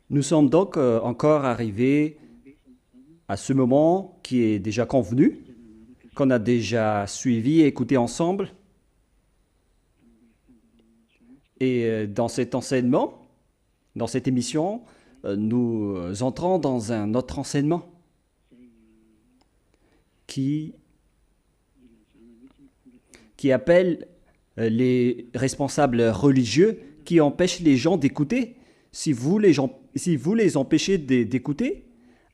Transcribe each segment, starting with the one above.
Nous sommes donc encore arrivés à ce moment qui est déjà convenu, qu'on a déjà suivi et écouté ensemble. Et dans cet enseignement, dans cette émission, nous entrons dans un autre enseignement qui appelle les responsables religieux qui empêchent les gens d'écouter. Si vous les empêchez d'écouter,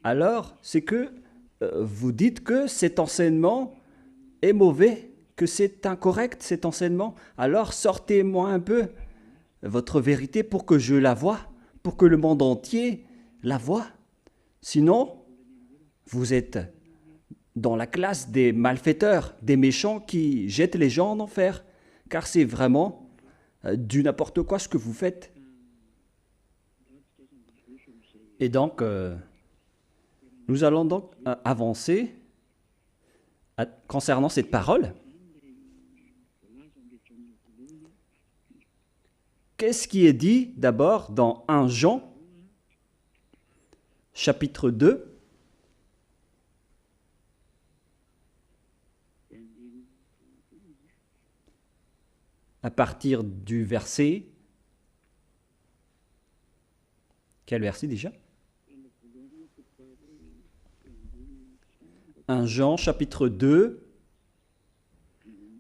alors c'est que vous dites que cet enseignement est mauvais, que c'est incorrect cet enseignement. Alors sortez-moi un peu votre vérité pour que je la voie, pour que le monde entier la voie. Sinon, vous êtes dans la classe des malfaiteurs, des méchants qui jettent les gens en enfer, car c'est vraiment du n'importe quoi ce que vous faites. Et donc, nous allons donc avancer concernant cette parole. Qu'est-ce qui est dit d'abord dans 1 Jean, chapitre 2, à partir du verset... Quel verset déjà? 1 Jean, chapitre 2,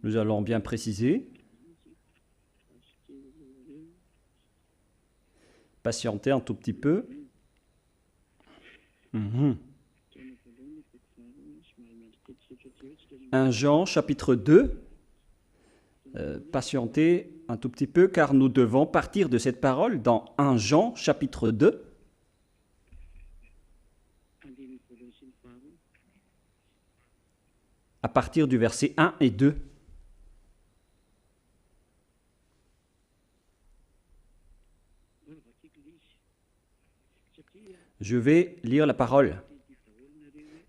nous allons bien préciser. Patientez un tout petit peu. 1 Jean, chapitre 2. Patientez un tout petit peu, car nous devons partir de cette parole dans 1 Jean, chapitre 2. À partir du verset 1 et 2. Je vais lire la parole.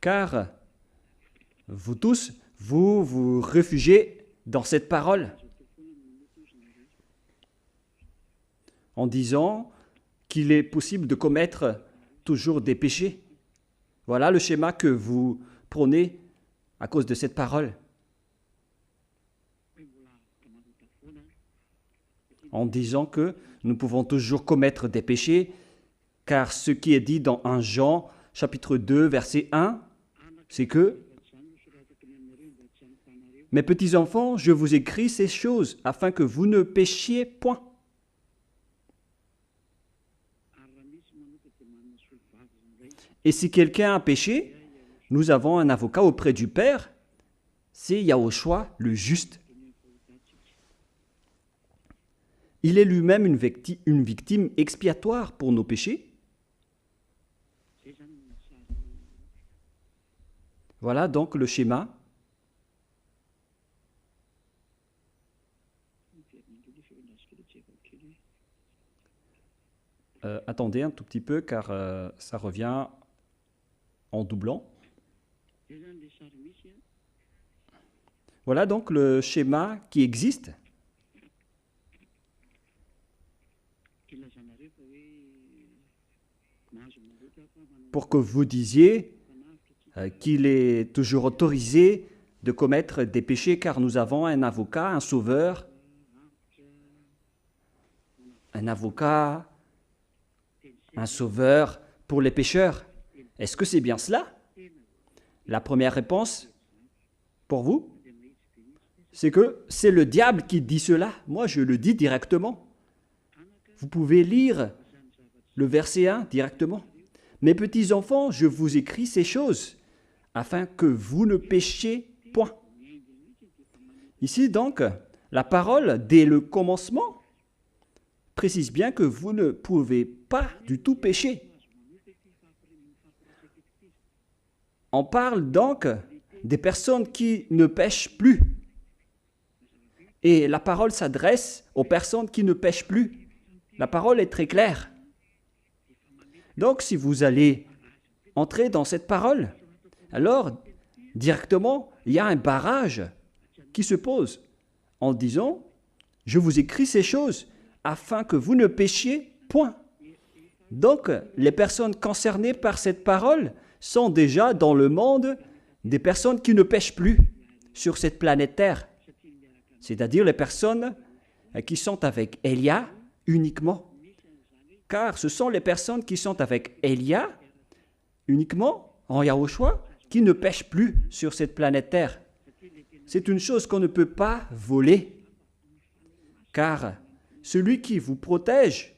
Car vous tous, vous réfugiez dans cette parole en disant qu'il est possible de commettre toujours des péchés. Voilà le schéma que vous prônez à cause de cette parole. En disant que nous pouvons toujours commettre des péchés, car ce qui est dit dans 1 Jean, chapitre 2, verset 1, c'est que « Mes petits enfants, je vous écris ces choses afin que vous ne péchiez point. » Et si quelqu'un a péché, nous avons un avocat auprès du Père, c'est Yahushua le juste. Il est lui-même une victime expiatoire pour nos péchés. Voilà donc le schéma. Attendez un tout petit peu car ça revient en doublant. Voilà donc le schéma qui existe. Pour que vous disiez qu'il est toujours autorisé de commettre des péchés car nous avons un avocat, un sauveur, un sauveur pour les pécheurs. Est-ce que c'est bien cela? La première réponse pour vous, c'est que c'est le diable qui dit cela. Moi, je le dis directement. Vous pouvez lire le verset 1 directement. Mes petits enfants, je vous écris ces choses afin que vous ne péchiez point. Ici donc, la parole, dès le commencement, précise bien que vous ne pouvez pas du tout pécher. On parle donc des personnes qui ne pêchent plus. Et la parole s'adresse aux personnes qui ne pêchent plus. La parole est très claire. Donc, si vous allez entrer dans cette parole, alors, directement, il y a un barrage qui se pose en disant « Je vous écris ces choses afin que vous ne péchiez point. » Donc, les personnes concernées par cette parole sont déjà dans le monde des personnes qui ne pêchent plus sur cette planète Terre. C'est-à-dire les personnes qui sont avec Elia uniquement. Car ce sont les personnes qui sont avec Elia uniquement en Yahushua qui ne pêchent plus sur cette planète Terre. C'est une chose qu'on ne peut pas voler. Car celui qui vous protège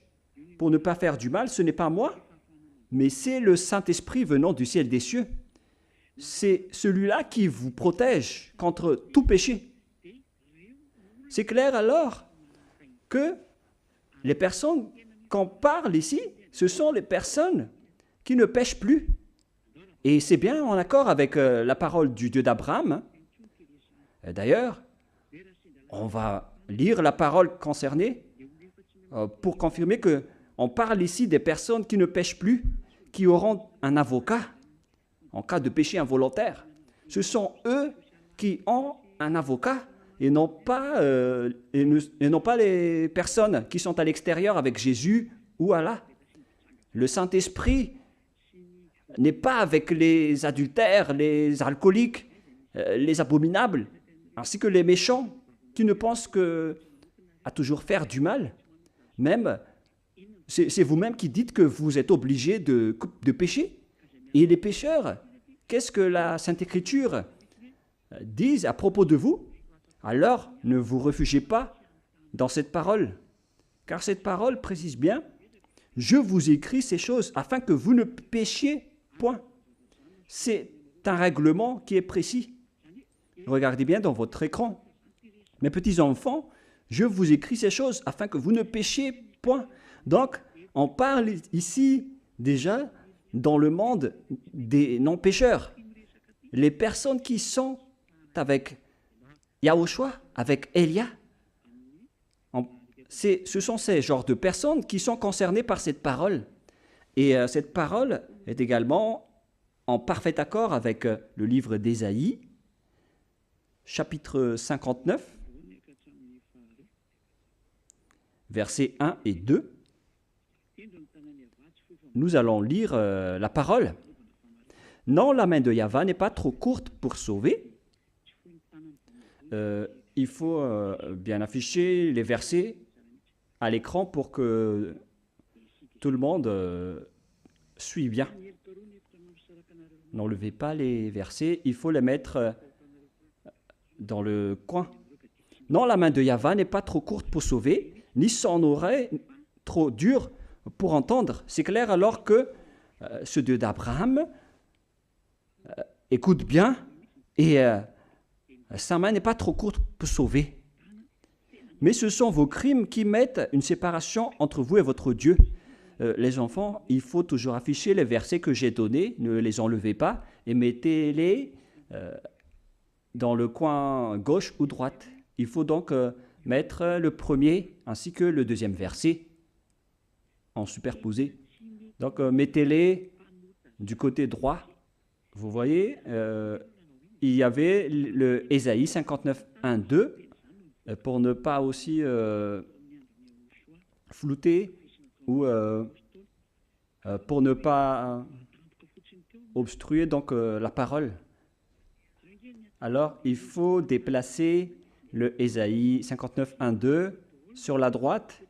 pour ne pas faire du mal, ce n'est pas moi, mais c'est le Saint-Esprit venant du ciel des cieux. C'est celui-là qui vous protège contre tout péché. C'est clair alors que les personnes qu'on parle ici, ce sont les personnes qui ne pêchent plus. Et c'est bien en accord avec la parole du Dieu d'Abraham. D'ailleurs, on va lire la parole concernée pour confirmer qu'on parle ici des personnes qui ne pêchent plus, qui auront un avocat en cas de péché involontaire. Ce sont eux qui ont un avocat et non pas les personnes qui sont à l'extérieur avec Jésus ou Allah. Le Saint-Esprit n'est pas avec les adultères, les alcooliques, les abominables, ainsi que les méchants qui ne pensent qu'à toujours faire du mal. Même, c'est vous-même qui dites que vous êtes obligé de pécher. Et les pécheurs, qu'est-ce que la Sainte Écriture dit à propos de vous? Alors, ne vous réfugiez pas dans cette parole, car cette parole précise bien « Je vous écris ces choses afin que vous ne péchiez point ». C'est un règlement qui est précis. Regardez bien dans votre écran. Mes petits enfants, je vous écris ces choses afin que vous ne péchiez point. Donc, on parle ici déjà dans le monde des non-pécheurs. Les personnes qui sont avec Yahushua, avec Elia, ce sont ces genres de personnes qui sont concernées par cette parole. Et cette parole est également en parfait accord avec le livre d'Ésaïe, chapitre 59, versets 1 et 2. Nous allons lire la parole. « Non, la main de Yahva n'est pas trop courte pour sauver. » Il faut bien afficher les versets à l'écran pour que tout le monde suive bien. N'enlevez pas les versets, il faut les mettre dans le coin. « Non, la main de Yahva n'est pas trop courte pour sauver, ni son oreille trop dure pour entendre. » C'est clair alors que ce Dieu d'Abraham écoute bien et sa main n'est pas trop courte pour sauver. Mais ce sont vos crimes qui mettent une séparation entre vous et votre Dieu. Les enfants, il faut toujours afficher les versets que j'ai donnés, ne les enlevez pas et mettez-les dans le coin gauche ou droite. Il faut donc mettre le premier ainsi que le deuxième verset en superposé. Donc mettez-les du côté droit. Vous voyez, il y avait le Ésaïe 59, 1, 2, pour ne pas aussi flouter ou pour ne pas obstruer donc la parole. Alors, il faut déplacer le Ésaïe 59, 1, 2 sur la droite,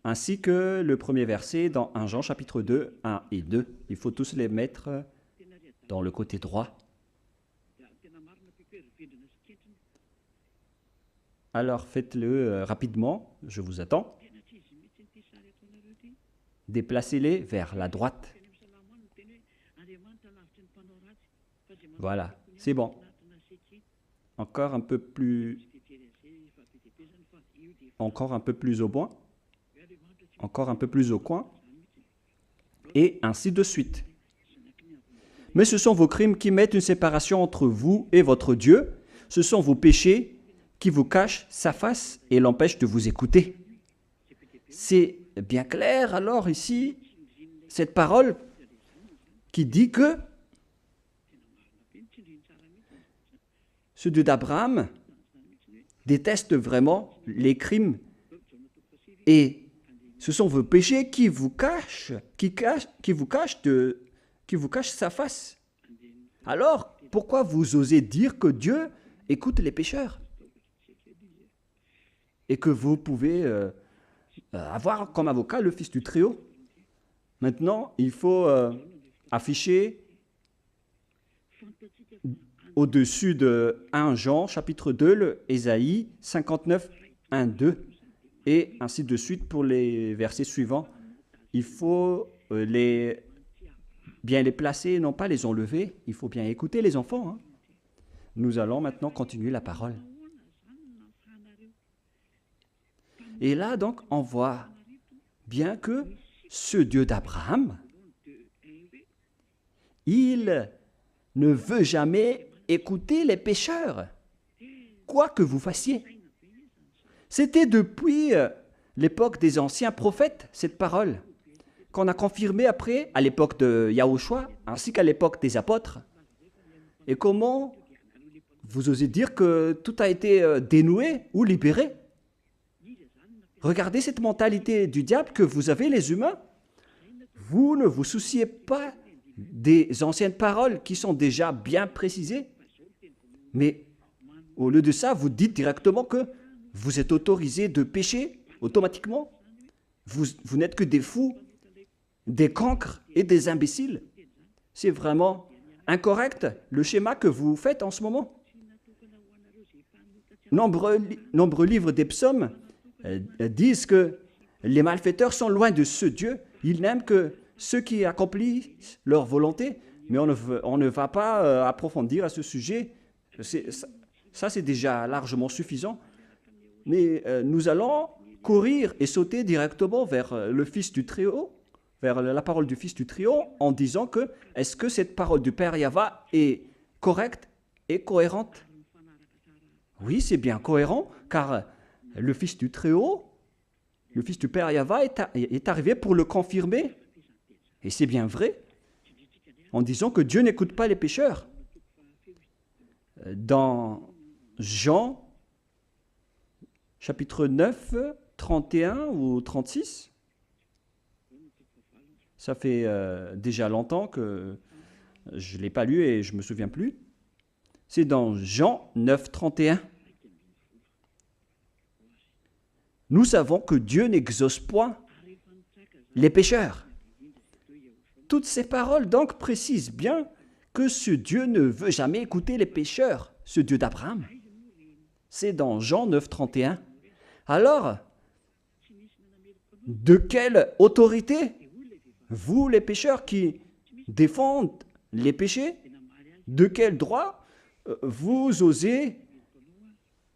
ainsi que le premier verset dans 1 Jean chapitre 2, 1 et 2. Il faut tous les mettre dans le côté droit. Alors faites-le rapidement, je vous attends. Déplacez-les vers la droite. Voilà, c'est bon. Encore un peu plus au point. Encore un peu plus au coin. Et ainsi de suite. Mais ce sont vos crimes qui mettent une séparation entre vous et votre Dieu. Ce sont vos péchés qui vous cachent sa face et l'empêchent de vous écouter. C'est bien clair alors ici, cette parole qui dit que ce Dieu d'Abraham déteste vraiment les crimes et Ce sont vos péchés qui vous cachent, qui vous cachent sa face. Alors, pourquoi vous osez dire que Dieu écoute les pécheurs et que vous pouvez avoir comme avocat le Fils du Très-Haut? Maintenant, il faut afficher au-dessus de 1 Jean, chapitre 2, le Ésaïe 59, 1, 2, et ainsi de suite pour les versets suivants. Il faut bien les placer, non pas les enlever. Il faut bien écouter les enfants, hein. Nous allons maintenant continuer la parole. Et là, donc, on voit bien que ce Dieu d'Abraham, il ne veut jamais écouter les pécheurs, quoi que vous fassiez. C'était depuis l'époque des anciens prophètes, cette parole, qu'on a confirmée après, à l'époque de Yahushua, ainsi qu'à l'époque des apôtres. Et comment vous osez dire que tout a été dénoué ou libéré? Regardez cette mentalité du diable que vous avez, les humains. Vous ne vous souciez pas des anciennes paroles qui sont déjà bien précisées, mais au lieu de ça, vous dites directement que vous êtes autorisé de pécher automatiquement. Vous n'êtes que des fous, des cancres et des imbéciles. C'est vraiment incorrect le schéma que vous faites en ce moment. Nombreux livres des psaumes disent que les malfaiteurs sont loin de ce Dieu. Ils n'aiment que ceux qui accomplissent leur volonté, mais on ne va pas approfondir à ce sujet. Ça, c'est déjà largement suffisant. Mais nous allons courir et sauter directement vers le Fils du Très-Haut, vers la parole du Fils du Très-Haut, en disant que est-ce que cette parole du Père Yahva est correcte et cohérente? Oui, c'est bien cohérent, car le Fils du Très-Haut, le Fils du Père Yahva est arrivé pour le confirmer. Et c'est bien vrai, en disant que Dieu n'écoute pas les pécheurs. Dans Jean, chapitre 9, 31 ou 36, ça fait déjà longtemps que je ne l'ai pas lu et je ne me souviens plus. C'est dans Jean 9, 31. Nous savons que Dieu n'exauce point les pécheurs. Toutes ces paroles donc précisent bien que ce Dieu ne veut jamais écouter les pécheurs, ce Dieu d'Abraham. C'est dans Jean 9, 31. Alors, de quelle autorité, vous les pécheurs qui défendent les péchés, de quel droit vous osez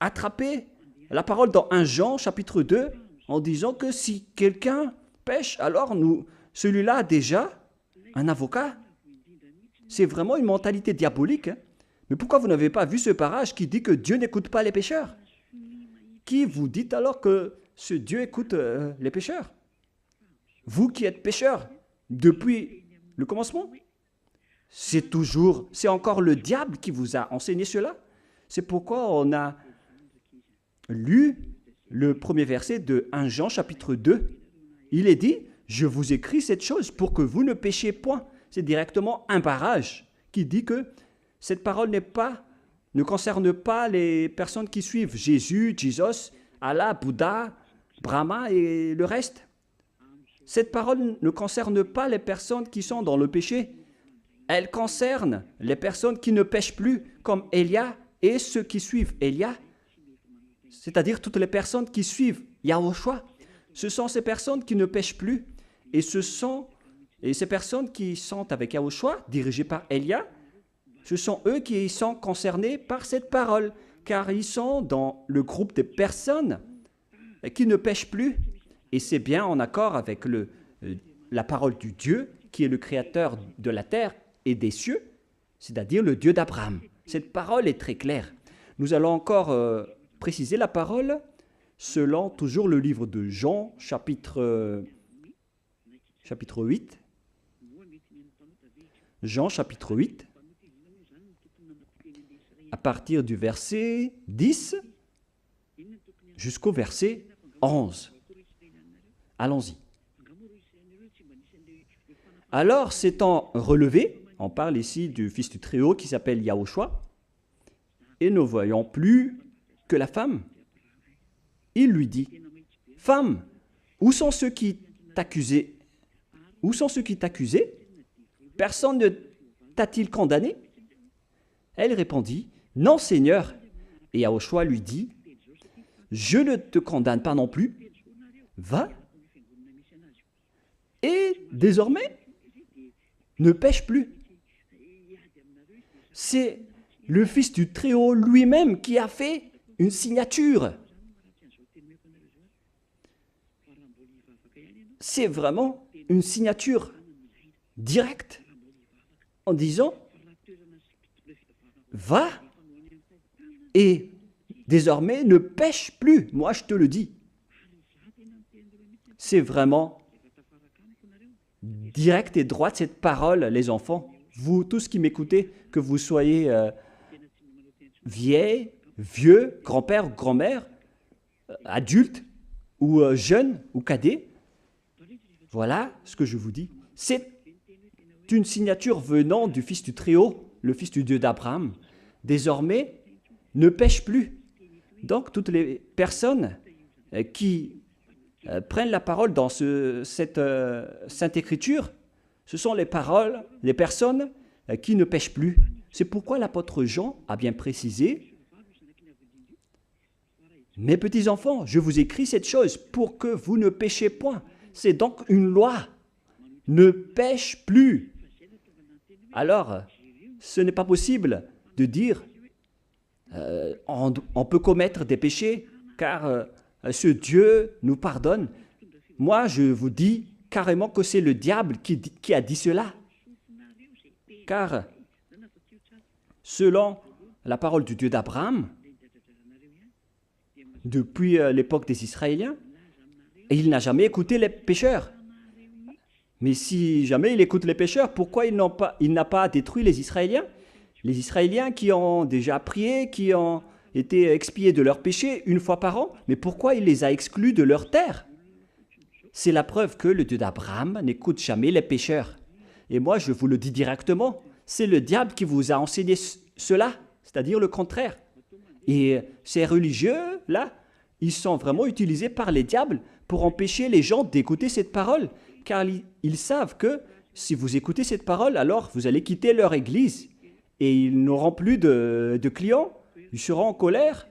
attraper la parole dans 1 Jean chapitre 2 en disant que si quelqu'un pêche, alors celui-là a déjà un avocat? C'est vraiment une mentalité diabolique, hein? Mais pourquoi vous n'avez pas vu ce parage qui dit que Dieu n'écoute pas les pécheurs? Qui vous dites alors que ce Dieu écoute les pécheurs? Vous qui êtes pécheurs depuis le commencement? C'est encore le diable qui vous a enseigné cela. C'est pourquoi on a lu le premier verset de 1 Jean chapitre 2. Il est dit, je vous écris cette chose pour que vous ne péchiez point. C'est directement un parage qui dit que cette parole ne concerne pas les personnes qui suivent Jésus, Jesus, Allah, Bouddha, Brahma et le reste. Cette parole ne concerne pas les personnes qui sont dans le péché. Elle concerne les personnes qui ne pêchent plus, comme Élia et ceux qui suivent Élia, c'est-à-dire toutes les personnes qui suivent Yahushua. Ce sont ces personnes qui ne pêchent plus, et ces personnes qui sont avec Yahushua, dirigées par Élia, ce sont eux qui sont concernés par cette parole, car ils sont dans le groupe de personnes qui ne pêchent plus. Et c'est bien en accord avec la parole du Dieu, qui est le créateur de la terre et des cieux, c'est-à-dire le Dieu d'Abraham. Cette parole est très claire. Nous allons encore préciser la parole selon toujours le livre de Jean, chapitre 8. Jean, chapitre 8, à partir du verset 10 jusqu'au verset 11. Allons-y. Alors, s'étant relevé, on parle ici du Fils du Très-Haut qui s'appelle Yahushua, et ne voyant plus que la femme, il lui dit, « Femme, où sont ceux qui t'accusaient? Où sont ceux qui t'accusaient? Personne ne t'a-t-il condamné ?» Elle répondit, « Non, Seigneur. » Et Yahushua lui dit, « Je ne te condamne pas non plus. Va, et désormais, ne pêche plus. » C'est le Fils du Très-Haut lui-même qui a fait une signature. C'est vraiment une signature directe en disant « Va et désormais ne pêche plus, moi je te le dis. » C'est vraiment direct et droit cette parole, les enfants. Vous tous qui m'écoutez, que vous soyez vieilles, vieux, grand-père ou grand-mère, adulte ou jeune ou cadet, voilà ce que je vous dis. C'est une signature venant du Fils du Très-Haut, le Fils du Dieu d'Abraham. Désormais, ne pêche plus. Donc, toutes les personnes qui prennent la parole dans cette Sainte Écriture, ce sont les paroles, les personnes qui ne pêchent plus. C'est pourquoi l'apôtre Jean a bien précisé, « Mes petits enfants, je vous écris cette chose pour que vous ne péchiez point. » C'est donc une loi. Ne pêche plus. Alors, ce n'est pas possible de dire on peut commettre des péchés car ce Dieu nous pardonne. Moi, je vous dis carrément que c'est le diable qui a dit cela. Car, selon la parole du Dieu d'Abraham, depuis l'époque des Israéliens, il n'a jamais écouté les pécheurs. Mais si jamais il écoute les pécheurs, pourquoi il n'a pas détruit les Israéliens? Les Israéliens qui ont déjà prié, qui ont été expiés de leurs péchés une fois par an, mais pourquoi il les a exclus de leur terre? C'est la preuve que le Dieu d'Abraham n'écoute jamais les pécheurs. Et moi, je vous le dis directement, c'est le diable qui vous a enseigné cela, c'est-à-dire le contraire. Et ces religieux-là, ils sont vraiment utilisés par les diables pour empêcher les gens d'écouter cette parole, car ils savent que si vous écoutez cette parole, alors vous allez quitter leur église et ils n'auront plus de clients, ils seront en colère,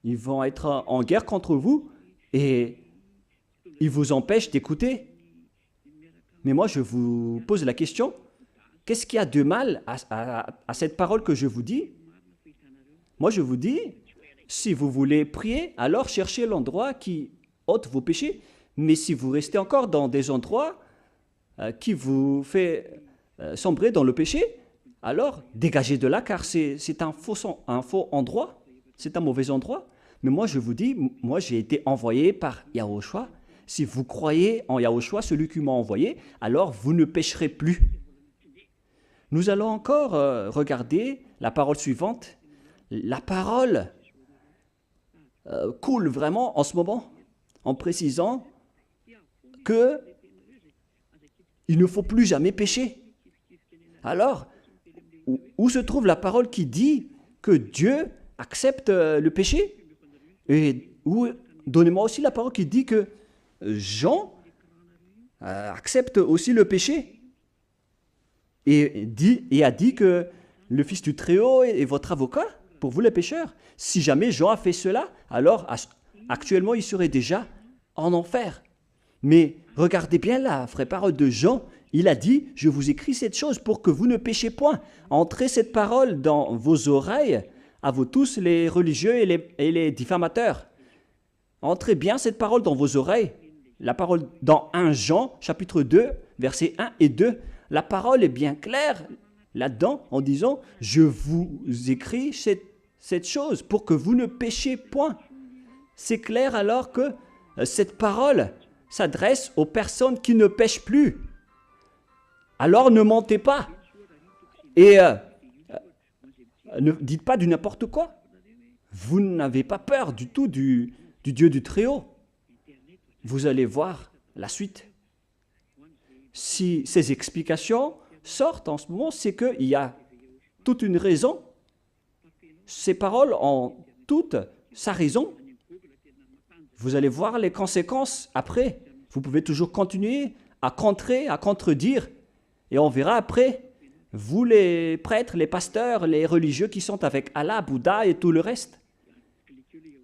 ils vont être en guerre contre vous et ils vous empêchent d'écouter. Mais moi, je vous pose la question, qu'est-ce qu'il y a de mal à cette parole que je vous dis? Moi, je vous dis, si vous voulez prier, alors cherchez l'endroit qui ôte vos péchés. Mais si vous restez encore dans des endroits qui vous fait sombrer dans le péché, alors dégagez de là, car c'est un faux endroit, c'est un mauvais endroit. Mais moi, je vous dis, moi, j'ai été envoyé par Yahushua. Si vous croyez en Yahushua, celui qui m'a envoyé, alors vous ne pécherez plus. Nous allons encore regarder la parole suivante. La parole coule vraiment en ce moment, en précisant que il ne faut plus jamais pécher. Alors, où se trouve la parole qui dit que Dieu accepte le péché? Et donnez-moi aussi la parole qui dit que Jean accepte aussi le péché et a dit que le Fils du Très-Haut est votre avocat pour vous les pécheurs. Si jamais Jean a fait cela, alors actuellement il serait déjà en enfer. Mais regardez bien la vraie parole de Jean. Il a dit, je vous écris cette chose pour que vous ne péchiez point. Entrez cette parole dans vos oreilles, à vous tous les religieux et les diffamateurs. Entrez bien cette parole dans vos oreilles. La parole dans 1 Jean, chapitre 2, versets 1 et 2. La parole est bien claire là-dedans en disant, je vous écris cette chose pour que vous ne péchiez point. C'est clair alors que cette parole s'adresse aux personnes qui ne pêchent plus. Alors ne mentez pas et ne dites pas du n'importe quoi. Vous n'avez pas peur du tout du Dieu du Très-Haut. Vous allez voir la suite. Si ces explications sortent en ce moment, c'est qu'il y a toute une raison. Ces paroles ont toute sa raison. Vous allez voir les conséquences après. Vous pouvez toujours continuer à contrer, à contredire. Et on verra après, vous les prêtres, les pasteurs, les religieux qui sont avec Allah, Bouddha et tout le reste.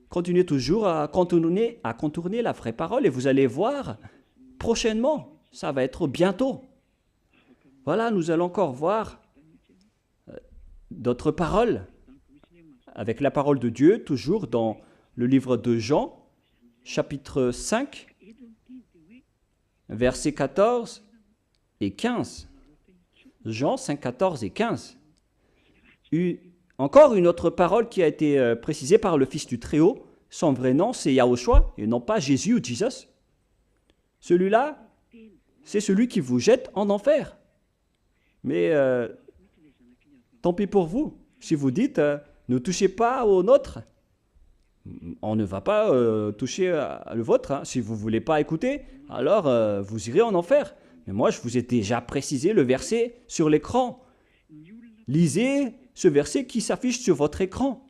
Continuez toujours à contourner la vraie parole et vous allez voir prochainement, ça va être bientôt. Voilà, nous allons encore voir d'autres paroles avec la parole de Dieu, toujours dans le livre de Jean, chapitre 5, versets 14 et 15. Jean 5, 14 et 15. Encore une autre parole qui a été précisée par le Fils du Très-Haut. Son vrai nom, c'est Yahushua, et non pas Jésus ou Jesus. Celui-là, c'est celui qui vous jette en enfer. Mais tant pis pour vous. Si vous dites, ne touchez pas au nôtre, on ne va pas toucher le vôtre. Hein. Si vous ne voulez pas écouter, alors vous irez en enfer. Mais moi, je vous ai déjà précisé le verset sur l'écran. Lisez ce verset qui s'affiche sur votre écran.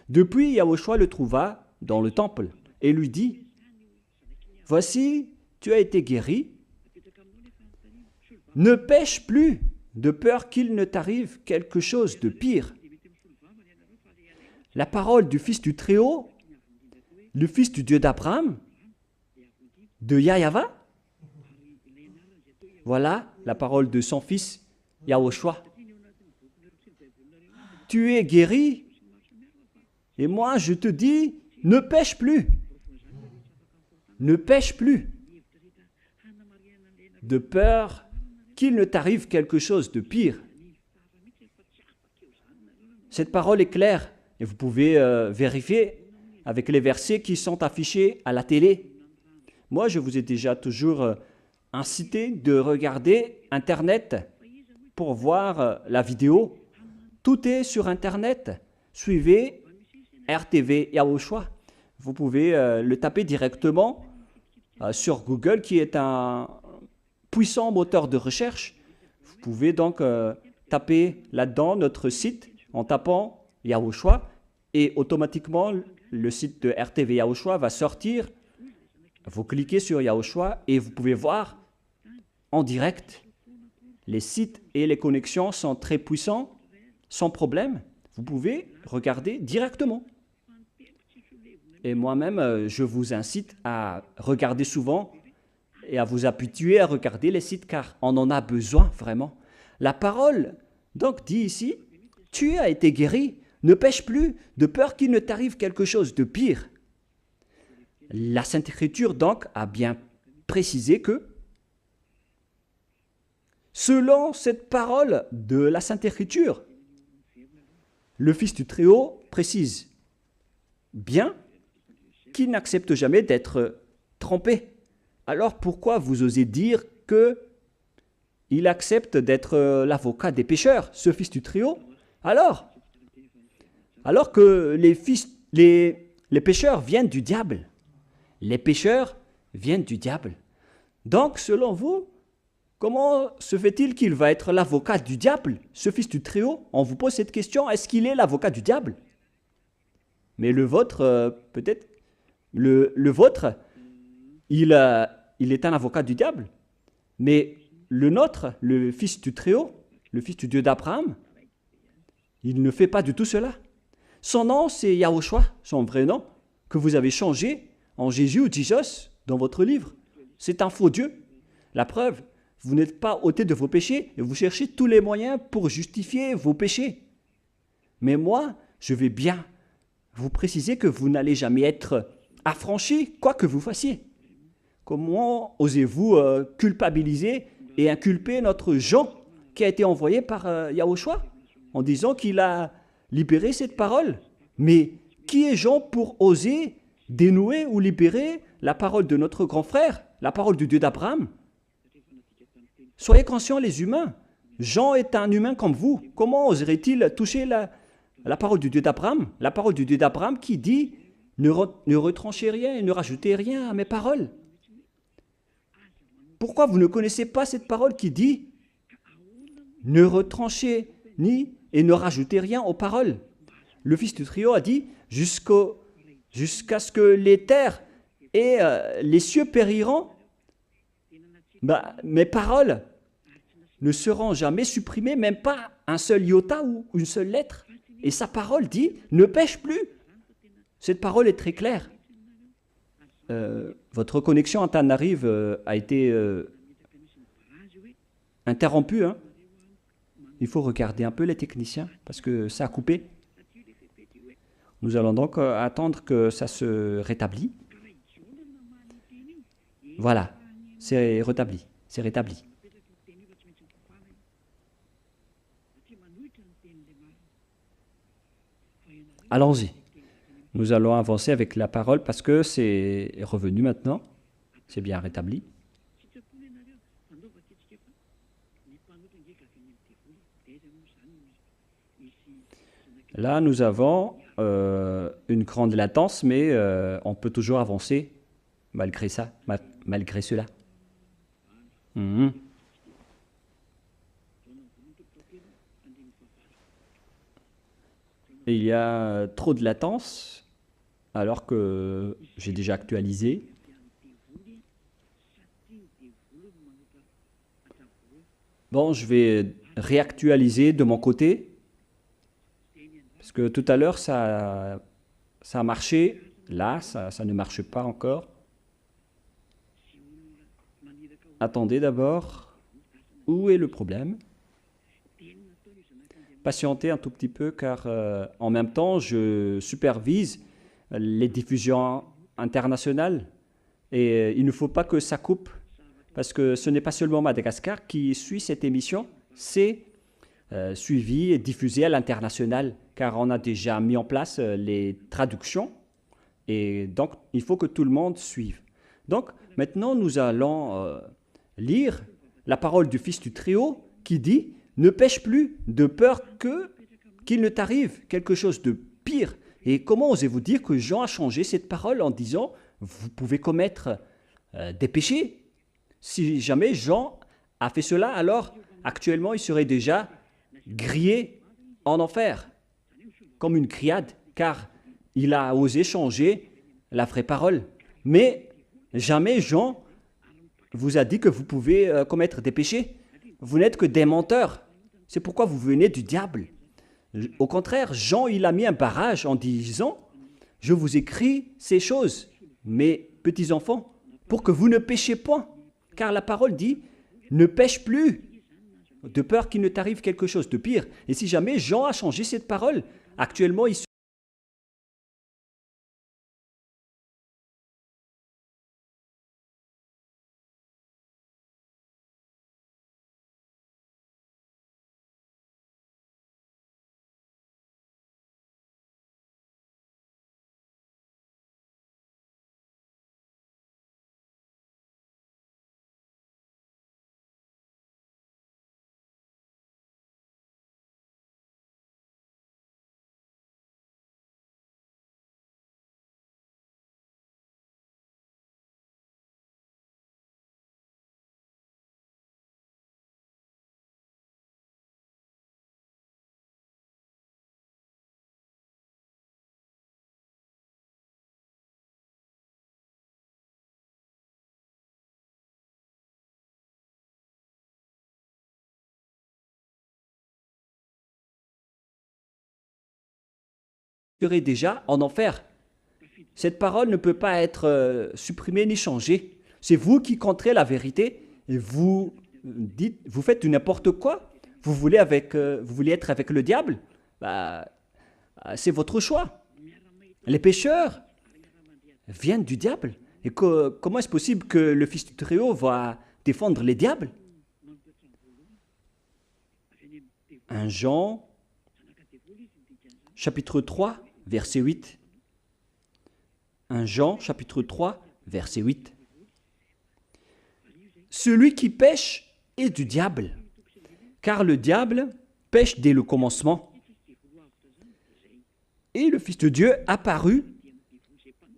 Depuis, Yahushua le trouva dans le temple et lui dit, « Voici, tu as été guéri. Ne pêche plus, de peur qu'il ne t'arrive quelque chose de pire. » La parole du Fils du Très-Haut, le Fils du Dieu d'Abraham, de Yahava, voilà la parole de son Fils, Yahushua. Tu es guéri, et moi je te dis, ne pêche plus. Ne pêche plus, de peur qu'il ne t'arrive quelque chose de pire. Cette parole est claire, et vous pouvez vérifier avec les versets qui sont affichés à la télé. Moi, je vous ai déjà toujours incité de regarder Internet pour voir la vidéo. Tout est sur Internet. Suivez RTV Yahushua. Vous pouvez le taper directement sur Google, qui est un puissant moteur de recherche. Vous pouvez donc taper là-dedans notre site en tapant Yahushua et automatiquement le site de RTV Yahushua va sortir. Vous cliquez sur Yahushua et vous pouvez voir en direct. Les sites et les connexions sont très puissants, sans problème. Vous pouvez regarder directement. Et moi-même, je vous incite à regarder souvent et à vous habituer à regarder les sites car on en a besoin vraiment. La parole donc dit ici, tu as été guéri, ne pêche plus, de peur qu'il ne t'arrive quelque chose de pire. La Sainte Écriture donc a bien précisé que selon cette parole de la Sainte Écriture, le Fils du Très-Haut précise bien qu'il n'accepte jamais d'être trompé. Alors pourquoi vous osez dire qu'il accepte d'être l'avocat des pécheurs, ce Fils du Très-Haut? Alors que les pécheurs viennent du diable. Les pécheurs viennent du diable. Donc, selon vous, comment se fait-il qu'il va être l'avocat du diable, ce Fils du Très-Haut? On vous pose cette question, est-ce qu'il est l'avocat du diable? Mais le vôtre, peut-être, le vôtre, il est un avocat du diable. Mais le nôtre, le Fils du Très-Haut, le Fils du Dieu d'Abraham, il ne fait pas du tout cela. Son nom, c'est Yahushua, son vrai nom, que vous avez changé en Jésus ou Jesus dans votre livre. C'est un faux Dieu. La preuve, vous n'êtes pas ôté de vos péchés et vous cherchez tous les moyens pour justifier vos péchés. Mais moi, je vais bien vous préciser que vous n'allez jamais être affranchi, quoi que vous fassiez. Comment osez-vous culpabiliser et inculper notre Jean qui a été envoyé par Yahushua en disant qu'il a libéré cette parole? Mais qui est Jean pour oser dénouer ou libérer la parole de notre grand frère, la parole du Dieu d'Abraham? Soyez conscients les humains. Jean est un humain comme vous. Comment oserait-il toucher la parole du Dieu d'Abraham? La parole du Dieu d'Abraham qui dit ne retranchez rien et ne rajoutez rien à mes paroles. Pourquoi vous ne connaissez pas cette parole qui dit ne retranchez ni et ne rajoutez rien aux paroles? Le fils du trio a dit jusqu'à ce que les terres et les cieux périront, mes paroles ne seront jamais supprimées, même pas un seul iota ou une seule lettre. Et sa parole dit ne pêche plus. Cette parole est très claire. Votre connexion Antananarive a été interrompue. Hein. Il faut regarder un peu les techniciens parce que ça a coupé. Nous allons donc attendre que ça se rétablit. Voilà, c'est rétabli. C'est rétabli. Allons-y. Nous allons avancer avec la parole parce que c'est revenu maintenant. C'est bien rétabli. Là, nous avons une grande latence, mais on peut toujours avancer malgré ça, malgré cela. Et il y a trop de latence, alors que j'ai déjà actualisé. Bon, je vais réactualiser de mon côté. Parce que tout à l'heure, ça a marché. Là, ça ne marche pas encore. Attendez d'abord. Où est le problème? Patientez un tout petit peu car en même temps, je supervise les diffusions internationales. Et il ne faut pas que ça coupe. Parce que ce n'est pas seulement Madagascar qui suit cette émission. C'est suivi et diffusé à l'international, car on a déjà mis en place les traductions, et donc il faut que tout le monde suive. Donc maintenant nous allons lire la parole du Fils du Très-Haut qui dit « Ne pêche plus de peur qu'il ne t'arrive quelque chose de pire ». Et comment osez-vous dire que Jean a changé cette parole en disant « Vous pouvez commettre des péchés ». Si jamais Jean a fait cela, alors actuellement il serait déjà grillé en enfer, comme une criade, car il a osé changer la vraie parole. Mais jamais Jean vous a dit que vous pouvez commettre des péchés. Vous n'êtes que des menteurs. C'est pourquoi vous venez du diable. Au contraire, Jean, il a mis un barrage en disant « Je vous écris ces choses, mes petits-enfants, pour que vous ne péchiez point. » Car la parole dit « Ne pêche plus » de peur qu'il ne t'arrive quelque chose de pire. Et si jamais Jean a changé cette parole, actuellement, il serait déjà en enfer. Cette parole ne peut pas être supprimée ni changée. C'est vous qui contrez la vérité et vous dites, vous faites du n'importe quoi. Vous voulez être avec le diable, c'est votre choix. Les pécheurs viennent du diable. Et comment est-ce possible que le Fils du Très-Haut va défendre les diables? 1 Jean, chapitre 3, verset 8. 1 Jean, chapitre 3, verset 8. Celui qui pêche est du diable, car le diable pêche dès le commencement. Et le Fils de Dieu apparut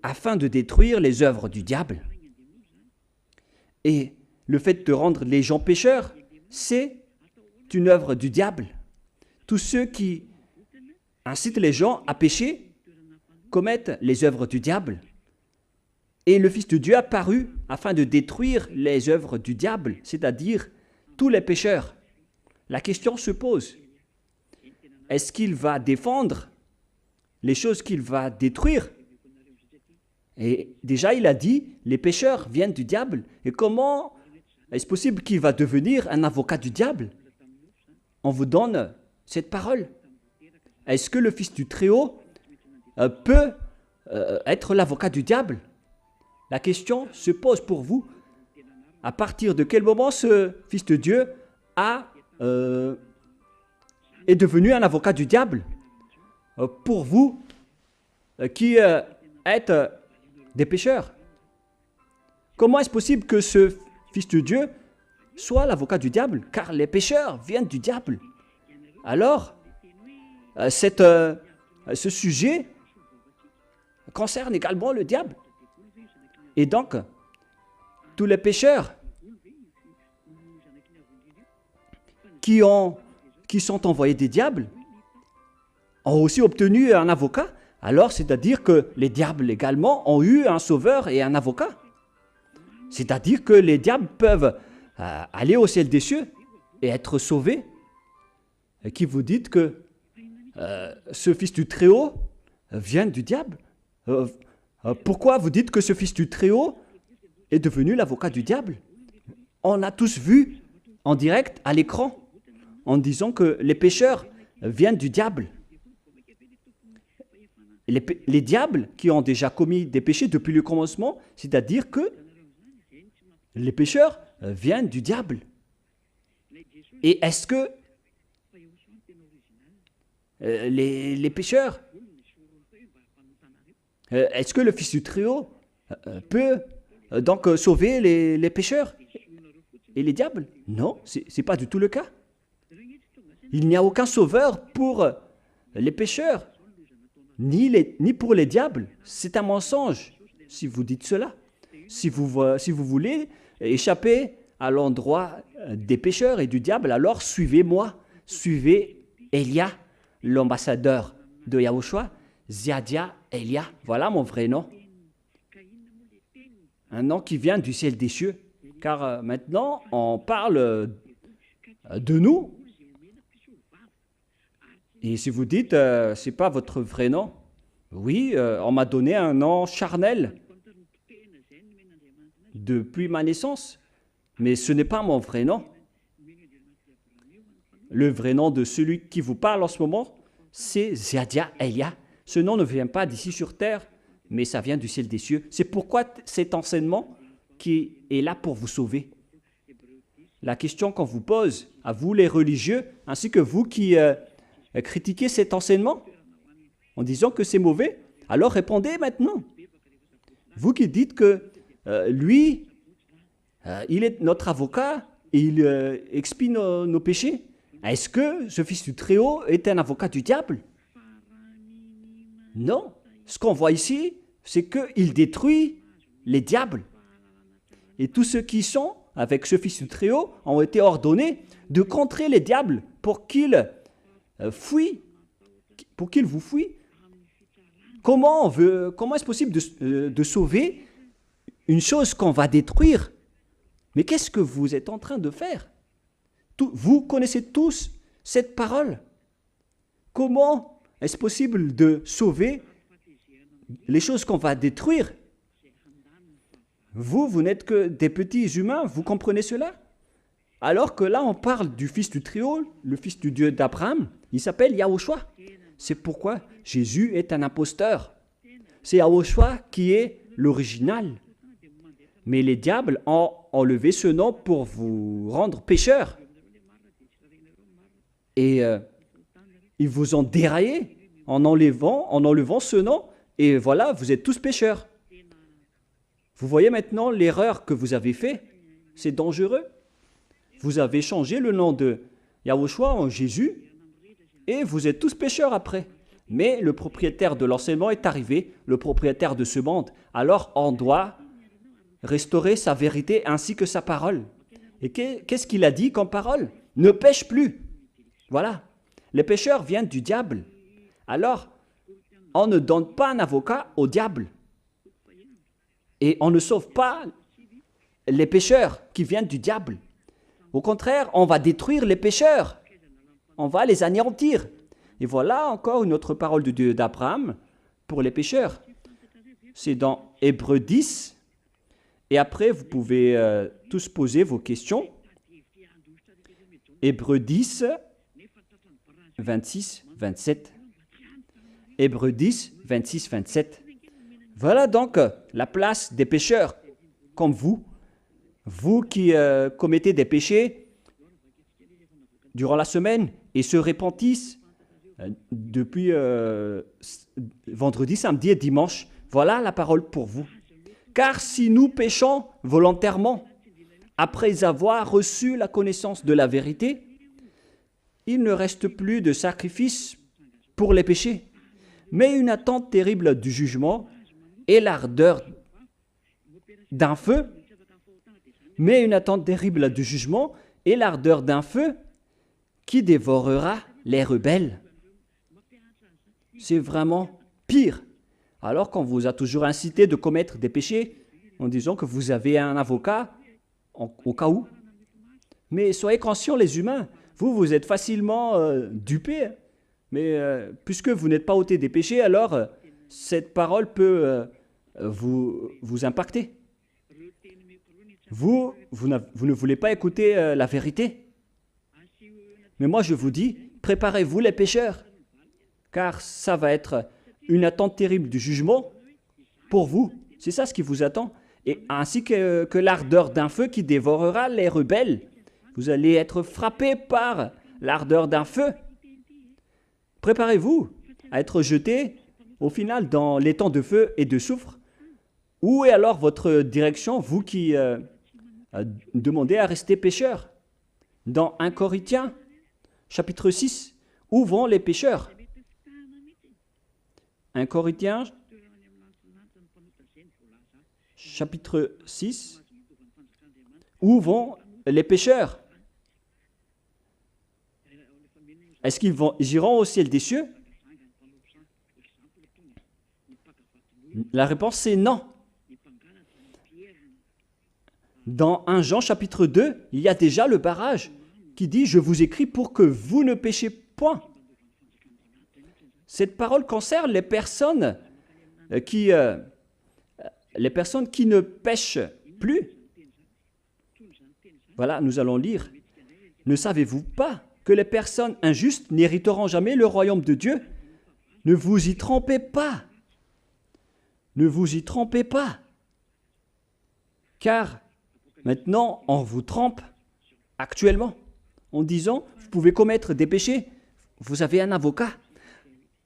afin de détruire les œuvres du diable. Et le fait de rendre les gens pécheurs, c'est une œuvre du diable. Tous ceux qui incitent les gens à pécher commettent les œuvres du diable. Et le Fils de Dieu a paru afin de détruire les œuvres du diable, c'est-à-dire tous les pécheurs. La question se pose, est-ce qu'il va défendre les choses qu'il va détruire? Et déjà, il a dit, les pécheurs viennent du diable. Et comment est-ce possible qu'il va devenir un avocat du diable? On vous donne cette parole. Est-ce que le Fils du Très-Haut peut être l'avocat du diable? La question se pose pour vous. À partir de quel moment ce Fils de Dieu est devenu un avocat du diable? Pour vous qui êtes des pécheurs. Comment est-ce possible que ce Fils de Dieu soit l'avocat du diable? Car les pécheurs viennent du diable. Alors, ce sujet concerne également le diable. Et donc, tous les pécheurs qui sont envoyés des diables ont aussi obtenu un avocat. Alors, c'est-à-dire que les diables également ont eu un sauveur et un avocat. C'est-à-dire que les diables peuvent aller au ciel des cieux et être sauvés. Et qui vous dites que ce Fils du Très-Haut vient du diable? Pourquoi vous dites que ce Fils du Très-Haut est devenu l'avocat du diable? On a tous vu en direct à l'écran en disant que les pécheurs viennent du diable. Les diables qui ont déjà commis des péchés depuis le commencement, c'est-à-dire que les pécheurs viennent du diable. Et est-ce que les pécheurs, est-ce que le Fils du Très-Haut peut donc sauver les pécheurs et les diables? Non, ce n'est pas du tout le cas. Il n'y a aucun sauveur pour les pécheurs, ni pour les diables. C'est un mensonge si vous dites cela. Si vous voulez échapper à l'endroit des pécheurs et du diable, alors suivez-moi. Suivez Elia, l'ambassadeur de Yahushua, Ziadia Elia. Voilà mon vrai nom. Un nom qui vient du ciel des cieux. Car maintenant, on parle de nous. Et si vous dites, ce n'est pas votre vrai nom, oui, on m'a donné un nom charnel depuis ma naissance, mais ce n'est pas mon vrai nom. Le vrai nom de celui qui vous parle en ce moment, c'est Ziadia Elia. Ce nom ne vient pas d'ici sur terre, mais ça vient du ciel des cieux. C'est pourquoi cet enseignement qui est là pour vous sauver. La question qu'on vous pose, à vous les religieux, ainsi que vous qui critiquez cet enseignement en disant que c'est mauvais, alors répondez maintenant. Vous qui dites que lui, il est notre avocat et il expie nos péchés, est-ce que ce Fils du Très-Haut est un avocat du diable? Non. Ce qu'on voit ici, c'est qu'il détruit les diables. Et tous ceux qui sont avec ce Fils du Très-Haut ont été ordonnés de contrer les diables pour qu'ils fuient, pour qu'ils vous fuient. Comment est-ce possible de sauver une chose qu'on va détruire? Mais qu'est-ce que vous êtes en train de faire? Vous connaissez tous cette parole. Comment est-ce possible de sauver les choses qu'on va détruire? Vous n'êtes que des petits humains, vous comprenez cela? Alors que là, on parle du Fils du Très-Haut, le Fils du Dieu d'Abraham, il s'appelle Yahushua. C'est pourquoi Jésus est un imposteur. C'est Yahushua qui est l'original. Mais les diables ont enlevé ce nom pour vous rendre pécheurs. Et ils vous ont déraillé en enlevant ce nom. Et voilà, vous êtes tous pécheurs. Vous voyez maintenant l'erreur que vous avez faite. C'est dangereux. Vous avez changé le nom de Yahushua en Jésus et vous êtes tous pécheurs après. Mais le propriétaire de l'enseignement est arrivé, le propriétaire de ce monde. Alors on doit restaurer sa vérité ainsi que sa parole. Et qu'est-ce qu'il a dit comme parole? Ne pêche plus. Voilà. Les pécheurs viennent du diable. Alors, on ne donne pas un avocat au diable. Et on ne sauve pas les pécheurs qui viennent du diable. Au contraire, on va détruire les pécheurs. On va les anéantir. Et voilà encore une autre parole de Dieu d'Abraham pour les pécheurs. C'est dans Hébreux 10. Et après, vous pouvez tous poser vos questions. Hébreux 10, 26, 27. Hébreux 10, 26, 27. Voilà donc la place des pécheurs, comme vous. Vous qui commettez des péchés durant la semaine et se repentissent depuis vendredi, samedi et dimanche. Voilà la parole pour vous. Car si nous péchons volontairement, après avoir reçu la connaissance de la vérité, il ne reste plus de sacrifice pour les péchés, mais une attente terrible du jugement et l'ardeur d'un feu, qui dévorera les rebelles. C'est vraiment pire. Alors qu'on vous a toujours incité de commettre des péchés en disant que vous avez un avocat au cas où. Mais soyez conscients les humains, vous êtes facilement dupés. Mais puisque vous n'êtes pas ôté des péchés, alors cette parole peut vous impacter. Vous ne voulez pas écouter la vérité. Mais moi je vous dis, préparez-vous les pécheurs, car ça va être une attente terrible du jugement pour vous. C'est ça ce qui vous attend. Et ainsi que l'ardeur d'un feu qui dévorera les rebelles. Vous allez être frappés par l'ardeur d'un feu. Préparez-vous à être jetés au final dans les temps de feu et de soufre. Où est alors votre direction, vous qui demandez à rester pécheurs? Dans 1 Corinthiens, chapitre 6, où vont les pécheurs? 1 Corinthiens, chapitre 6, où vont les pécheurs? Est-ce qu'ils iront au ciel des cieux? La réponse c'est non. Dans 1 Jean chapitre 2, il y a déjà le barrage qui dit « Je vous écris pour que vous ne péchiez point ». Cette parole concerne les personnes qui ne pêchent plus. Voilà, nous allons lire. « Ne savez-vous pas que les personnes injustes n'hériteront jamais le royaume de Dieu? Ne vous y trompez pas. Ne vous y trompez pas. Car maintenant, on vous trompe actuellement en disant, vous pouvez commettre des péchés, vous avez un avocat.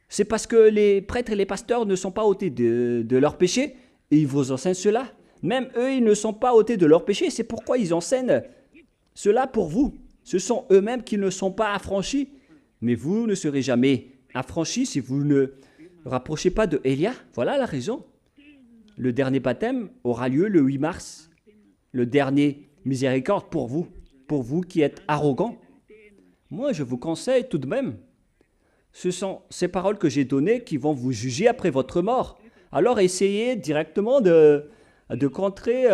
C'est parce que les prêtres et les pasteurs ne sont pas ôtés de leurs péchés et ils vous enseignent cela. Même eux, ils ne sont pas ôtés de leurs péchés, c'est pourquoi ils enseignent cela pour vous. Ce sont eux-mêmes qui ne sont pas affranchis, mais vous ne serez jamais affranchis si vous ne rapprochez pas de Élia. Voilà la raison. Le dernier baptême aura lieu le 8 mars. Le dernier miséricorde pour vous qui êtes arrogants. Moi, je vous conseille tout de même. Ce sont ces paroles que j'ai données qui vont vous juger après votre mort. Alors essayez directement de contrer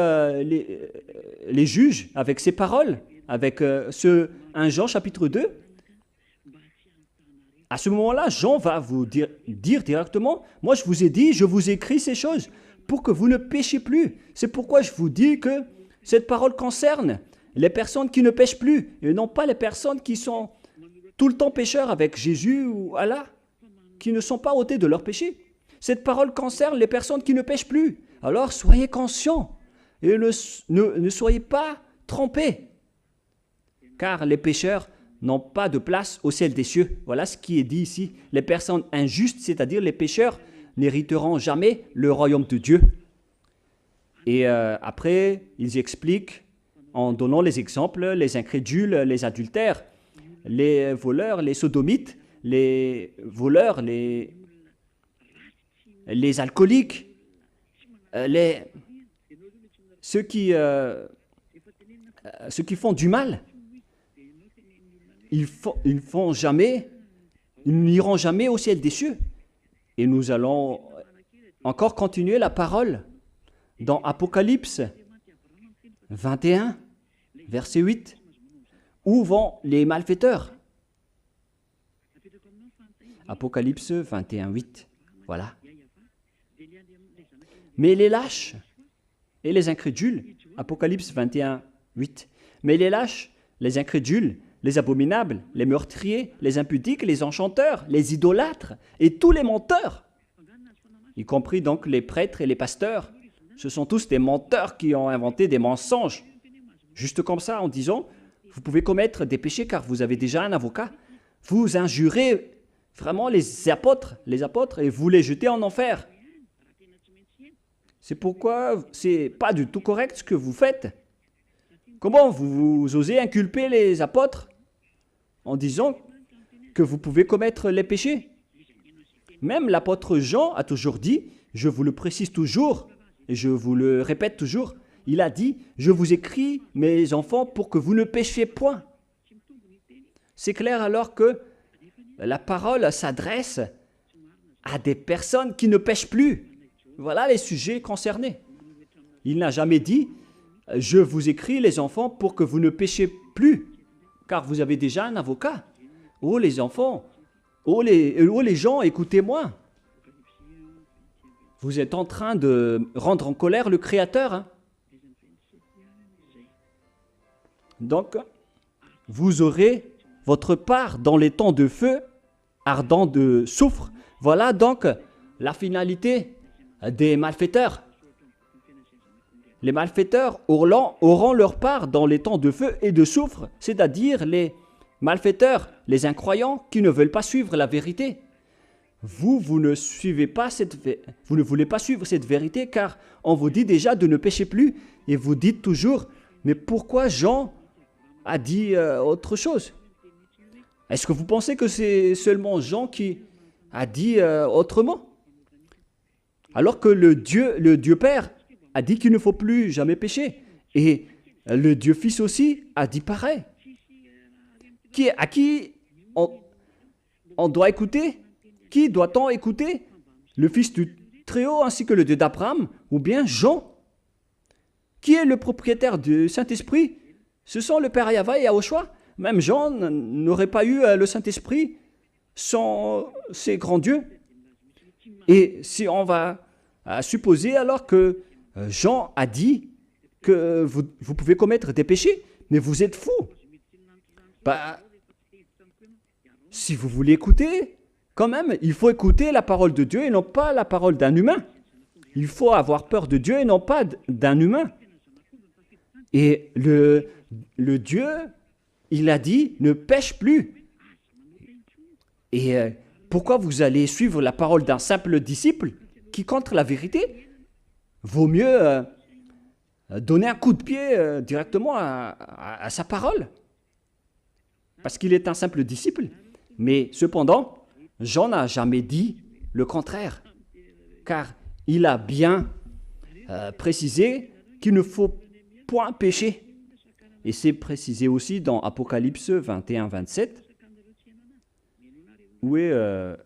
les juges avec ces paroles, avec 1 Jean chapitre 2. À ce moment-là, Jean va vous dire directement, moi je vous ai dit, je vous écris ces choses pour que vous ne péchiez plus. C'est pourquoi je vous dis que cette parole concerne les personnes qui ne pêchent plus et non pas les personnes qui sont tout le temps pécheurs avec Jésus ou Allah, qui ne sont pas ôtés de leur péché. Cette parole concerne les personnes qui ne pêchent plus. Alors soyez conscients et ne soyez pas trompés, car les pécheurs n'ont pas de place au ciel des cieux. Voilà ce qui est dit ici. Les personnes injustes, c'est-à-dire les pécheurs, n'hériteront jamais le royaume de Dieu. Et après, ils expliquent en donnant les exemples, les incrédules, les adultères, les voleurs, les sodomites, les voleurs, les alcooliques, ceux qui ceux qui font du mal, ils n'iront jamais au ciel des cieux. Et nous allons encore continuer la parole dans Apocalypse 21, verset 8. Où vont les malfaiteurs? Apocalypse 21, 8. Voilà. Mais les lâches et les incrédules, Apocalypse 21, 8. Mais les lâches, les incrédules, les abominables, les meurtriers, les impudiques, les enchanteurs, les idolâtres et tous les menteurs, y compris donc les prêtres et les pasteurs, ce sont tous des menteurs qui ont inventé des mensonges. Juste comme ça, en disant, vous pouvez commettre des péchés car vous avez déjà un avocat. Vous injurez vraiment les apôtres, et vous les jetez en enfer. C'est pourquoi c'est pas du tout correct ce que vous faites. Comment vous osez inculper les apôtres en disant que vous pouvez commettre les péchés? Même l'apôtre Jean a toujours dit, je vous le précise toujours, et je vous le répète toujours, il a dit, je vous écris, mes enfants, pour que vous ne péchiez point. C'est clair alors que la parole s'adresse à des personnes qui ne pêchent plus. Voilà les sujets concernés. Il n'a jamais dit, je vous écris les enfants pour que vous ne péchiez plus, car vous avez déjà un avocat. Oh les enfants, oh les gens, écoutez-moi. Vous êtes en train de rendre en colère le Créateur. Hein? Donc, vous aurez votre part dans les temps de feu ardent de soufre. Voilà donc la finalité des malfaiteurs. Les malfaiteurs auront leur part dans les temps de feu et de soufre, c'est-à-dire les malfaiteurs, les incroyants qui ne veulent pas suivre la vérité. Vous ne voulez pas suivre cette vérité car on vous dit déjà de ne pécher plus et vous dites toujours, mais pourquoi Jean a dit autre chose? Est-ce que vous pensez que c'est seulement Jean qui a dit autrement? Alors que le Dieu Père a dit qu'il ne faut plus jamais pécher. Et le Dieu Fils aussi a dit pareil. À qui on doit écouter? Qui doit-on écouter? Le Fils du Très-Haut ainsi que le Dieu d'Abraham ou bien Jean? Qui est le propriétaire du Saint-Esprit? Ce sont le Père Yahva et Yahushua. Même Jean n'aurait pas eu le Saint-Esprit sans ces grands dieux. Et si on va supposer alors que Jean a dit que vous pouvez commettre des péchés, mais vous êtes fous. Si vous voulez écouter, quand même, il faut écouter la parole de Dieu et non pas la parole d'un humain. Il faut avoir peur de Dieu et non pas d'un humain. Et le Dieu, il a dit, ne pêche plus. Et pourquoi vous allez suivre la parole d'un simple disciple qui contre la vérité? Vaut mieux donner un coup de pied directement à sa parole. Parce qu'il est un simple disciple. Mais cependant, Jean n'a jamais dit le contraire. Car il a bien précisé qu'il ne faut point pécher. Et c'est précisé aussi dans Apocalypse 21, 27, où est le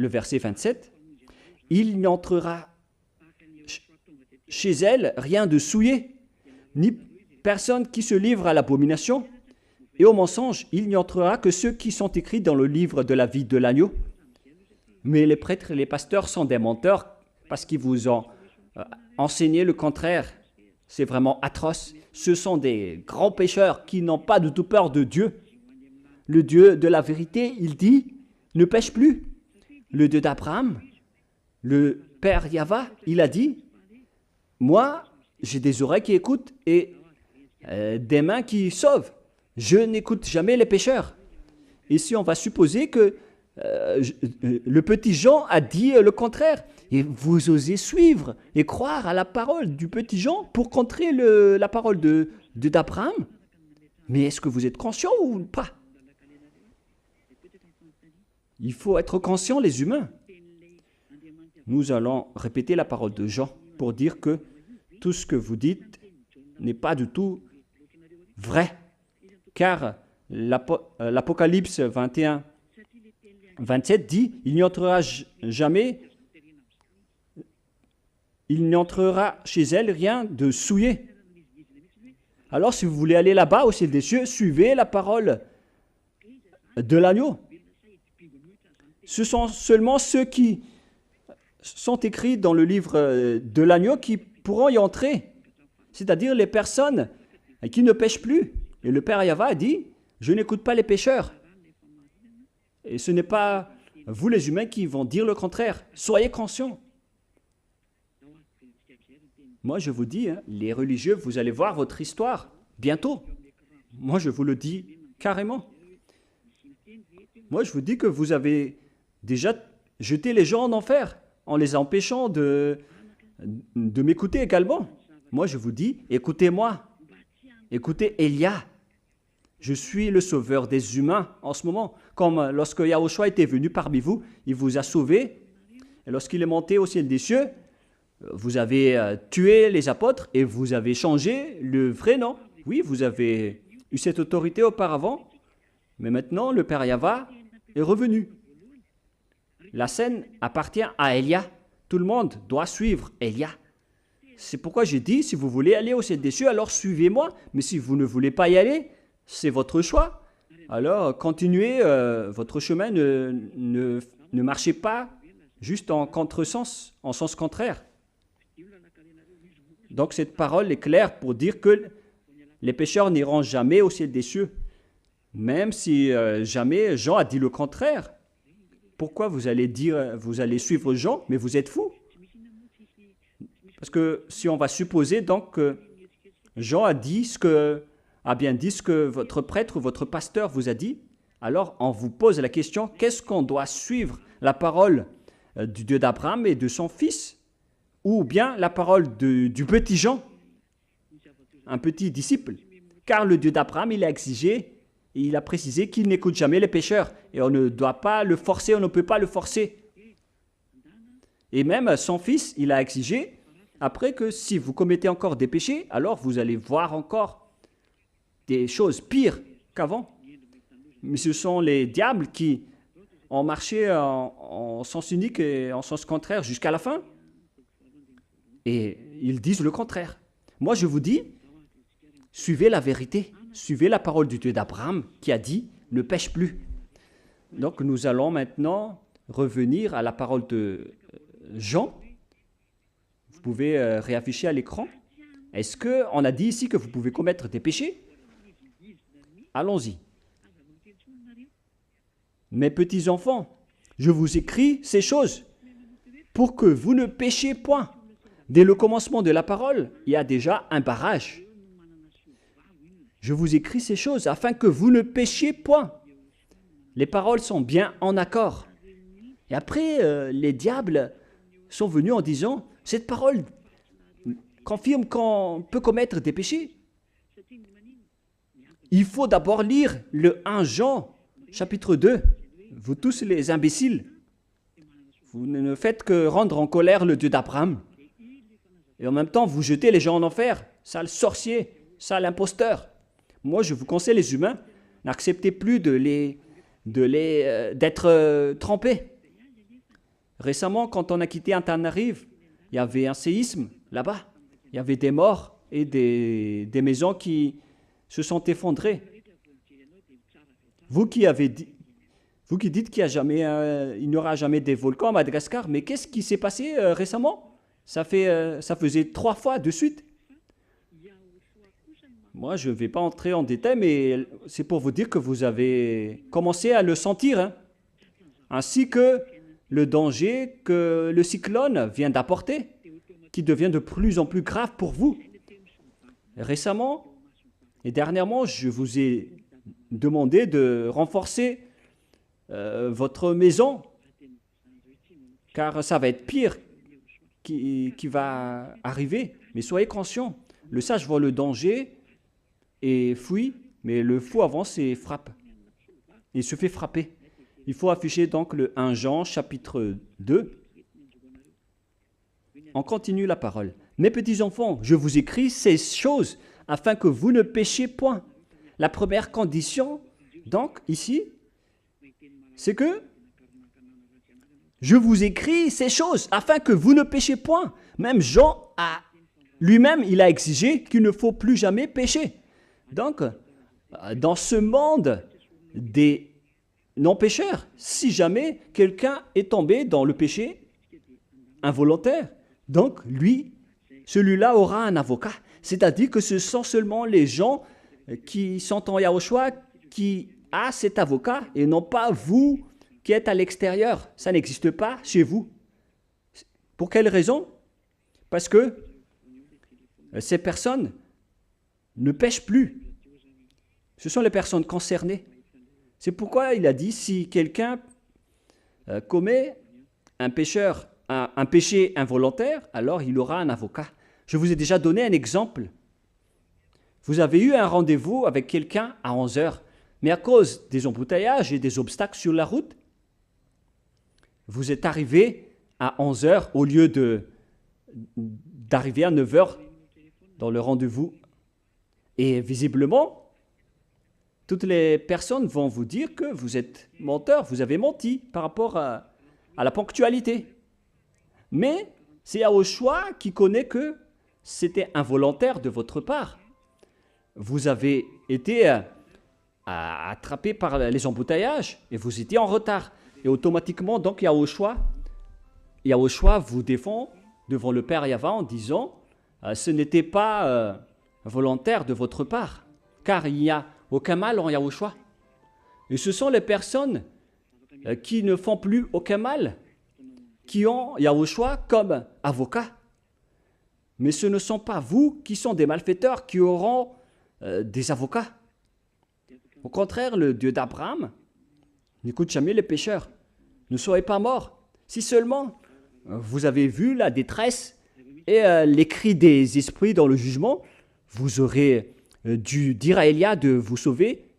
verset 27. Il n'entrera chez elle rien de souillé, ni personne qui se livre à l'abomination et au mensonge. Il n'y entrera que ceux qui sont écrits dans le livre de la vie de l'agneau. Mais les prêtres et les pasteurs sont des menteurs parce qu'ils vous ont enseigné le contraire. C'est vraiment atroce. Ce sont des grands pécheurs qui n'ont pas du tout peur de Dieu. Le Dieu de la vérité, il dit, ne pêche plus. Le Dieu d'Abraham, le Père Yahva, il a dit, moi, j'ai des oreilles qui écoutent et des mains qui sauvent. Je n'écoute jamais les pécheurs. Et si on va supposer que le petit Jean a dit le contraire, et vous osez suivre et croire à la parole du petit Jean pour contrer la parole d'Abraham, mais est-ce que vous êtes conscient ou pas? Il faut être conscient, les humains. Nous allons répéter la parole de Jean pour dire que tout ce que vous dites n'est pas du tout vrai. Car l'Apocalypse 21, 27 dit, il n'y entrera chez elle rien de souillé. Alors si vous voulez aller là-bas au ciel des cieux, suivez la parole de l'agneau. Ce sont seulement ceux qui sont écrits dans le livre de l'agneau qui pourront y entrer. C'est-à-dire les personnes qui ne pêchent plus. Et le Père Yahva a dit, je n'écoute pas les pécheurs. Et ce n'est pas vous les humains qui vont dire le contraire. Soyez conscients. Moi je vous dis, les religieux, vous allez voir votre histoire bientôt. Moi je vous le dis carrément. Moi je vous dis que vous avez déjà jeté les gens en enfer en les empêchant de m'écouter également. Moi je vous dis, écoutez-moi. Écoutez Elia. Je suis le sauveur des humains en ce moment. Comme lorsque Yahushua était venu parmi vous, il vous a sauvés. Et lorsqu'il est monté au ciel des cieux, vous avez tué les apôtres et vous avez changé le vrai nom. Oui, vous avez eu cette autorité auparavant, mais maintenant le Père Yahva est revenu. La scène appartient à Elia. Tout le monde doit suivre Elia. C'est pourquoi j'ai dit, si vous voulez aller au ciel des cieux, alors suivez-moi. Mais si vous ne voulez pas y aller, c'est votre choix. Alors continuez votre chemin, ne marchez pas juste en contresens, en sens contraire. Donc cette parole est claire pour dire que les pécheurs n'iront jamais au ciel des cieux. Même si jamais Jean a dit le contraire. Pourquoi vous allez suivre Jean, mais vous êtes fous? Parce que si on va supposer donc que Jean a bien dit ce que votre prêtre ou votre pasteur vous a dit, alors on vous pose la question, qu'est-ce qu'on doit suivre? La parole du Dieu d'Abraham et de son fils? Ou bien la parole du petit Jean, un petit disciple? Car le Dieu d'Abraham, il a exigé et il a précisé qu'il n'écoute jamais les pécheurs. Et on ne doit pas le forcer, on ne peut pas le forcer. Et même son fils, il a exigé, après que si vous commettez encore des péchés, alors vous allez voir encore des choses pires qu'avant. Mais ce sont les diables qui ont marché en sens unique et en sens contraire jusqu'à la fin. Et ils disent le contraire. Moi, je vous dis, suivez la vérité. Suivez la parole du Dieu d'Abraham qui a dit, ne pêche plus. Donc, nous allons maintenant revenir à la parole de Jean. Vous pouvez réafficher à l'écran. Est-ce qu'on a dit ici que vous pouvez commettre des péchés? Allons-y. Mes petits enfants, je vous écris ces choses pour que vous ne péchiez point. Dès le commencement de la parole, il y a déjà un barrage. Je vous écris ces choses afin que vous ne péchiez point. Les paroles sont bien en accord. Et après, les diables sont venus en disant, cette parole confirme qu'on peut commettre des péchés. Il faut d'abord lire le 1 Jean, chapitre 2. Vous tous les imbéciles, vous ne faites que rendre en colère le Dieu d'Abraham. Et en même temps, vous jetez les gens en enfer. Sale sorcier, sale imposteur. Moi, je vous conseille, les humains, n'acceptez plus d'être trempés. Récemment, quand on a quitté Antananarive, il y avait un séisme là-bas. Il y avait des morts et des maisons qui se sont effondrées. Vous qui dites qu'il n'y aura jamais des volcans à Madagascar, mais qu'est-ce qui s'est passé récemment? Ça faisait 3 fois de suite. Moi, je ne vais pas entrer en détail, mais c'est pour vous dire que vous avez commencé à le sentir, hein, ainsi que le danger que le cyclone vient d'apporter, qui devient de plus en plus grave pour vous. Récemment et dernièrement, je vous ai demandé de renforcer votre maison, car ça va être pire qui va arriver. Mais soyez conscients, le sage voit le danger et fuit, mais le fou avance et frappe. Il se fait frapper. Il faut afficher donc le 1 Jean, chapitre 2. On continue la parole. Mes petits enfants, je vous écris ces choses afin que vous ne péchiez point. La première condition, donc, ici, c'est que je vous écris ces choses afin que vous ne péchiez point. Même Jean lui-même, il a exigé qu'il ne faut plus jamais pécher. Donc, dans ce monde des non-pécheurs, si jamais quelqu'un est tombé dans le péché involontaire, donc lui, celui-là aura un avocat. C'est-à-dire que ce sont seulement les gens qui sont en Yahushua qui a cet avocat et non pas vous qui êtes à l'extérieur. Ça n'existe pas chez vous. Pour quelle raison? Parce que ces personnes ne pêchent plus. Ce sont les personnes concernées. C'est pourquoi il a dit, si quelqu'un commet un péché involontaire, alors il aura un avocat. Je vous ai déjà donné un exemple. Vous avez eu un rendez-vous avec quelqu'un à 11 heures, mais à cause des embouteillages et des obstacles sur la route, vous êtes arrivé à 11 heures au lieu d'arriver à 9 heures dans le rendez-vous. Et visiblement, toutes les personnes vont vous dire que vous êtes menteur, vous avez menti par rapport à la ponctualité. Mais c'est Yahushua qui connaît que c'était involontaire de votre part. Vous avez été attrapé par les embouteillages et vous étiez en retard. Et automatiquement, donc, Yahushua vous défend devant le Père Yahva en disant ce n'était pas volontaire de votre part, car il n'y a aucun mal en Yahushua. Et ce sont les personnes qui ne font plus aucun mal, qui ont Yahushua comme avocat. Mais ce ne sont pas vous qui sont des malfaiteurs qui auront des avocats. Au contraire, le Dieu d'Abraham n'écoute jamais les pécheurs. Ne soyez pas morts. Si seulement vous avez vu la détresse et les cris des esprits dans le jugement, vous aurez dû dire à Élia de vous sauver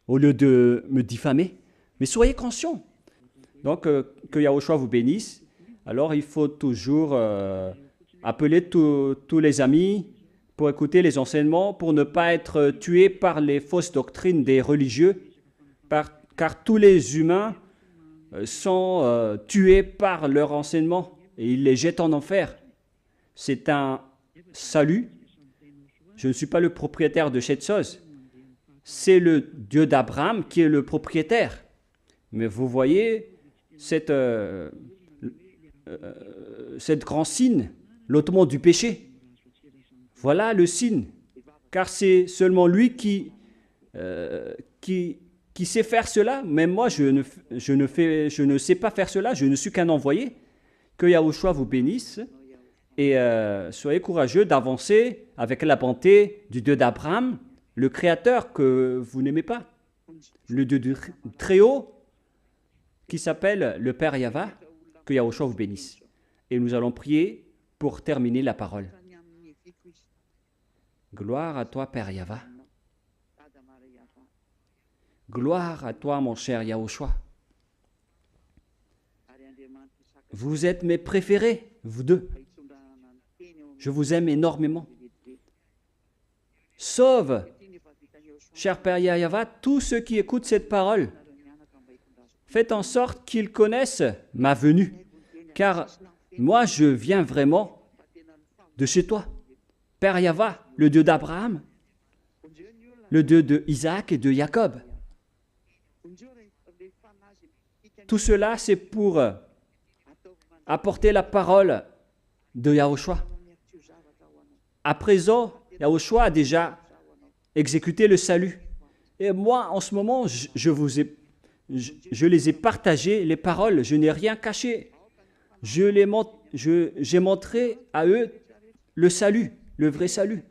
au lieu de me diffamer. Mais soyez conscients. Donc, que Yahushua vous bénisse. Alors, il faut toujours appeler tous les amis pour écouter les enseignements, pour ne pas être tué par les fausses doctrines des religieux, car tous les humains sont tués par leur enseignement et ils les jettent en enfer. C'est un salut. Je ne suis pas le propriétaire de cette chose. C'est le Dieu d'Abraham qui est le propriétaire. Mais vous voyez cette grand signe, l'ôtement du péché. Voilà le signe, car c'est seulement lui qui sait faire cela. Même moi, je ne sais pas faire cela, je ne suis qu'un envoyé. Que Yahushua vous bénisse et soyez courageux d'avancer avec la bonté du Dieu d'Abraham, le Créateur que vous n'aimez pas, le Dieu du Très-Haut qui s'appelle le Père Yahva. Que Yahushua vous bénisse. Et nous allons prier pour terminer la parole. Gloire à toi, Père Yahva. Gloire à toi, mon cher Yahushua. Vous êtes mes préférés, vous deux. Je vous aime énormément. Sauve, cher Père Yahva, tous ceux qui écoutent cette parole. Faites en sorte qu'ils connaissent ma venue, car moi, je viens vraiment de chez toi. Père Yahva, le Dieu d'Abraham, le Dieu de Isaac et de Jacob. Tout cela, c'est pour apporter la parole de Yahushua. À présent, Yahushua a déjà exécuté le salut. Et moi, en ce moment, je les ai partagées, les paroles, je n'ai rien caché. J'ai montré à eux le salut, le vrai salut.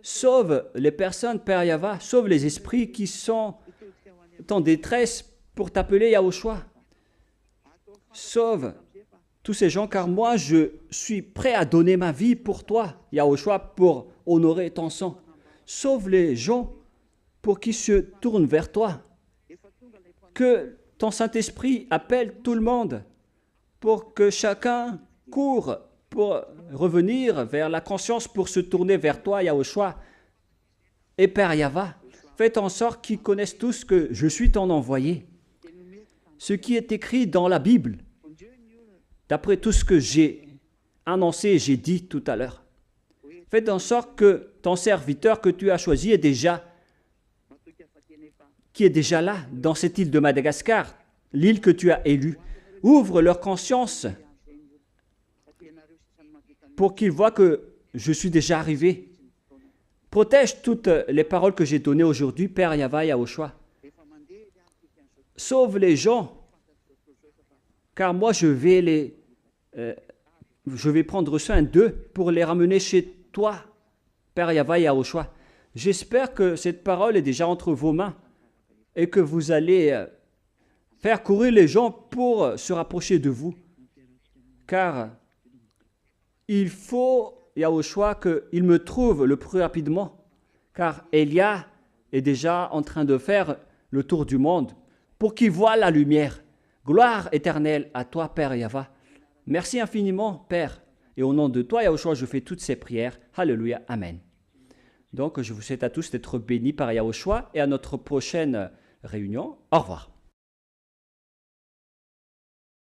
Sauve les personnes, Père Yahva, sauve les esprits qui sont en détresse pour t'appeler Yahushua. Sauve tous ces gens, car moi, je suis prêt à donner ma vie pour toi, Yahushua, pour honorer ton sang. Sauve les gens pour qu'ils se tournent vers toi. Que ton Saint-Esprit appelle tout le monde pour que chacun court pour revenir vers la conscience, pour se tourner vers toi, Yahushua. Et Père Yahva, faites en sorte qu'ils connaissent tous que je suis ton envoyé. Ce qui est écrit dans la Bible, d'après tout ce que j'ai annoncé et j'ai dit tout à l'heure. Faites en sorte que ton serviteur que tu as choisi qui est déjà là, dans cette île de Madagascar, l'île que tu as élue, ouvre leur conscience pour qu'ils voient que je suis déjà arrivé. Protège toutes les paroles que j'ai données aujourd'hui, Père Yahva Yahushua. Sauve les gens, car moi je vais prendre soin d'eux pour les ramener chez toi, Père Yahva Yahushua. J'espère que cette parole est déjà entre vos mains et que vous allez faire courir les gens pour se rapprocher de vous. Car il faut, Yahushua, qu'il me trouve le plus rapidement, car Elia est déjà en train de faire le tour du monde pour qu'il voie la lumière. Gloire éternelle à toi, Père Yahva. Merci infiniment, Père. Et au nom de toi, Yahushua, je fais toutes ces prières. Alléluia. Amen. Donc, je vous souhaite à tous d'être bénis par Yahushua et à notre prochaine réunion. Au revoir.